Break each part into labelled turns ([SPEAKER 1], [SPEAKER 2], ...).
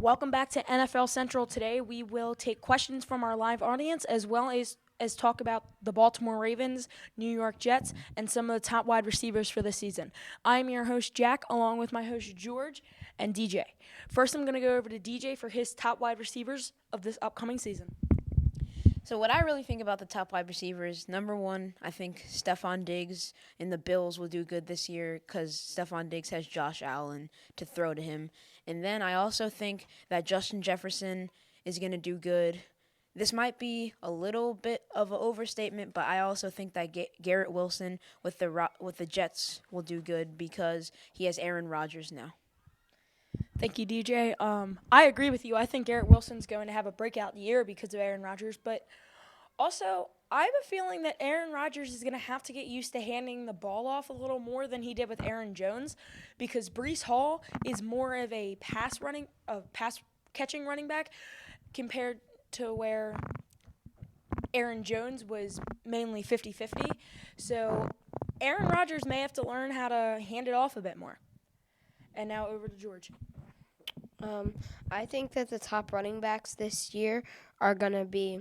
[SPEAKER 1] Welcome back to NFL Central. Today we will take questions from our live audience as well as talk about the Baltimore Ravens, New York Jets, and some of the top wide receivers for this season. I'm your host, Jack, along with my host, George and DJ. First, I'm going to go over to DJ for his top wide receivers of this upcoming season.
[SPEAKER 2] So what I really think about the top wide receivers, number one, I think Stephon Diggs in the Bills will do good this year because Stephon Diggs has Josh Allen to throw to him. And then I also think that Justin Jefferson is going to do good. This might be a little bit of an overstatement, but I also think that Garrett Wilson with the Jets will do good because he has Aaron Rodgers now.
[SPEAKER 1] Thank you, DJ. I agree with you. I think Garrett Wilson's going to have a breakout year because of Aaron Rodgers, but also I have a feeling that Aaron Rodgers is going to have to get used to handing the ball off a little more than he did with Aaron Jones because Breece Hall is more of a pass catching running back compared to where Aaron Jones was mainly 50-50. So Aaron Rodgers may have to learn how to hand it off a bit more. And now over to George.
[SPEAKER 3] I think that the top running backs this year are going to be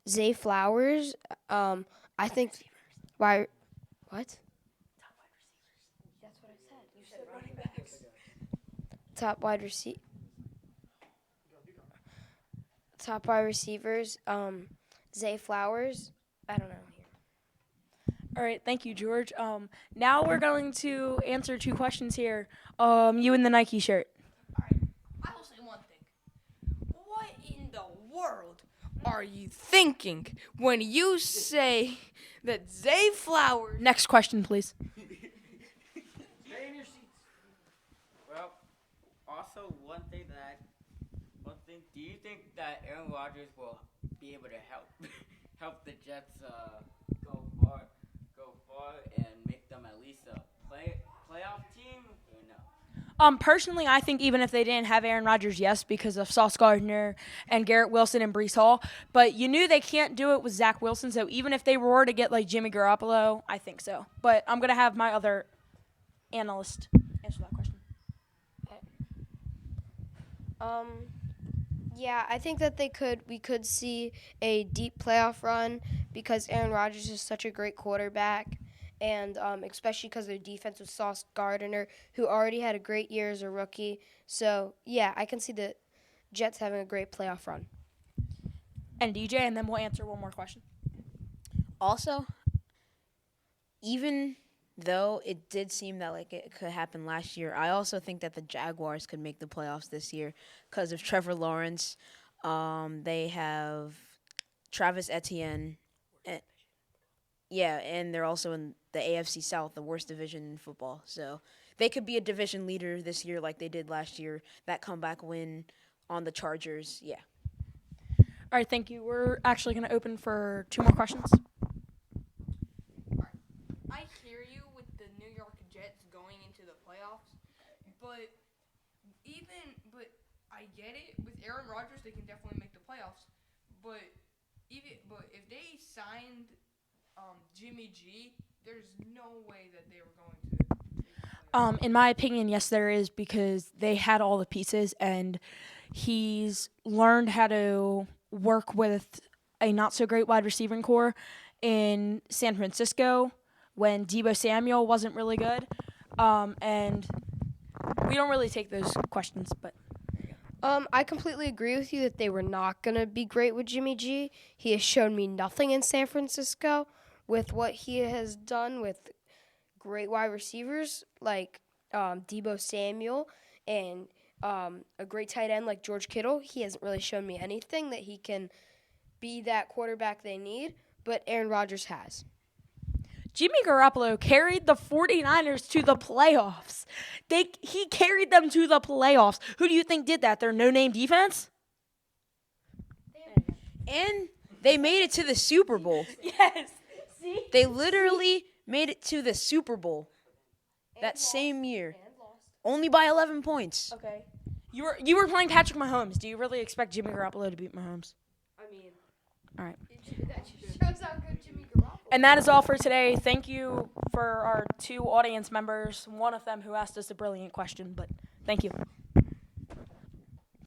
[SPEAKER 3] Zay Flowers. I think why what?
[SPEAKER 1] Top wide receivers.
[SPEAKER 3] That's what I said. You said running backs. Top wide receivers. Zay Flowers. I don't know.
[SPEAKER 1] All right, thank you, George. Now we're going to answer two questions here. You in the Nike shirt.
[SPEAKER 4] All right, I will say one thing. What in the world are you thinking when you say that Zay Flowers?
[SPEAKER 1] Next question, please.
[SPEAKER 5] Stay in your seats. Well, also one thing, do you think that Aaron Rodgers will be able to help the Jets go far and make them at least a playoff team or no?
[SPEAKER 1] Personally, I think even if they didn't have Aaron Rodgers, yes, because of Sauce Gardner and Garrett Wilson and Breece Hall. But you knew they can't do it with Zach Wilson, so even if they were to get like Jimmy Garoppolo, I think so. But I'm going to have my other analyst answer that question.
[SPEAKER 3] Yeah, I think that we could see a deep playoff run because Aaron Rodgers is such a great quarterback, and especially because their defense with Sauce Gardner, who already had a great year as a rookie. So, yeah, I can see the Jets having a great playoff run.
[SPEAKER 1] And DJ, and then we'll answer one more question.
[SPEAKER 2] Also, even though it did seem that like it could happen last year, I also think that the Jaguars could make the playoffs this year because of Trevor Lawrence. They have Travis Etienne. And they're also in the AFC South, the worst division in football. So they could be a division leader this year like they did last year. That comeback win on the Chargers, yeah.
[SPEAKER 1] All right, thank you. We're actually going to open for two more questions.
[SPEAKER 4] I hear you with the New York Jets going into the playoffs, but I get it. With Aaron Rodgers, they can definitely make the playoffs. But if they signed Jimmy G, there's no way that they were going to make the playoffs.
[SPEAKER 1] In my opinion, yes, there is because they had all the pieces, and he's learned how to work with a not-so-great wide receiving core in San Francisco when Deebo Samuel wasn't really good. And we don't really take those questions, but
[SPEAKER 3] I completely agree with you that they were not going to be great with Jimmy G. He has shown me nothing in San Francisco with what he has done with great wide receivers like Deebo Samuel and a great tight end like George Kittle. He hasn't really shown me anything that he can be that quarterback they need, but Aaron Rodgers has.
[SPEAKER 1] Jimmy Garoppolo carried the 49ers to the playoffs. He carried them to the playoffs. Who do you think did that? Their no-name defense?
[SPEAKER 2] And they made it to the Super Bowl.
[SPEAKER 1] Yes. See?
[SPEAKER 2] They literally made it to the Super Bowl that same year. Only by 11 points.
[SPEAKER 1] Okay. You were playing Patrick Mahomes. Do you really expect Jimmy Garoppolo to beat Mahomes?
[SPEAKER 3] I mean,
[SPEAKER 1] all right.
[SPEAKER 3] That just shows how good Jimmy Garoppolo.
[SPEAKER 1] And that is all for today. Thank you for our two audience members, one of them who asked us a brilliant question, but thank you.